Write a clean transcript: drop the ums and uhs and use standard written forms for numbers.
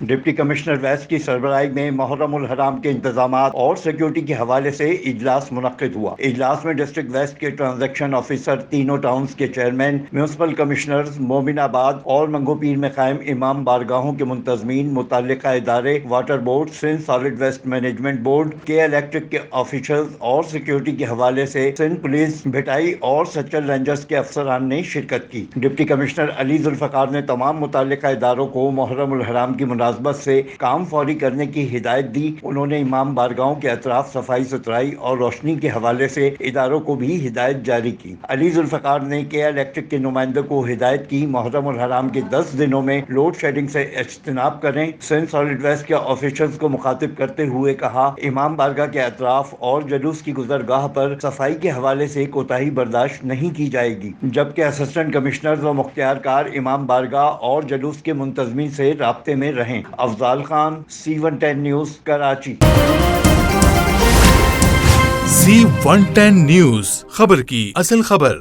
Deputy commissioner waste کی سربراہی میں محرم الحرام کے انتظامات اور سیکیورٹی کے حوالے سے اجلاس منعقد ہوا۔ اجلاس میں ڈسٹرکٹ ویسٹ کے ٹرانزیکشن آفیسر، تینوں ٹاؤنز کے چیئرمین، میونسپل کمشنرز، مومن آباد اور منگو پیر میں قائم امام بارگاہوں کے منتظمین، متعلقہ ادارے، water board, Sindh solid waste management board, K electric کے آفیشلز اور سیکیورٹی کے حوالے سے سندھ پولیس، بھٹائی اور سچل رینجرز کے افسران نے شرکت کی۔ ڈپٹی کمشنر علی ذوالفقار نے تمام متعلقہ اداروں کو محرم الحرام کی مناسبت سے کام فوری کرنے کی ہدایت دی۔ انہوں نے امام بارگاہوں کے اطراف صفائی ستھرائی اور روشنی کے حوالے سے اداروں کو بھی ہدایت جاری کی۔ علی ذوالفقار نے کے الیکٹرک کے نمائندوں کو ہدایت کی محرم الحرام کے 10 دنوں میں لوڈ شیڈنگ سے اجتناب کریں۔ سندھ سالڈ ویسٹ کے آفیشلز کو مخاطب کرتے ہوئے کہا، امام بارگاہ کے اطراف اور جلوس کی گزرگاہ پر صفائی کے حوالے سے کوتاہی برداشت نہیں کی جائے گی، جبکہ اسسٹنٹ کمشنرز و مختار کار امام بارگاہ اور جلوس کے منتظمین سے رابطے میں رہیں۔ Afzal Khan, C110 news, Karachi. C110 news, خبر کی اصل خبر۔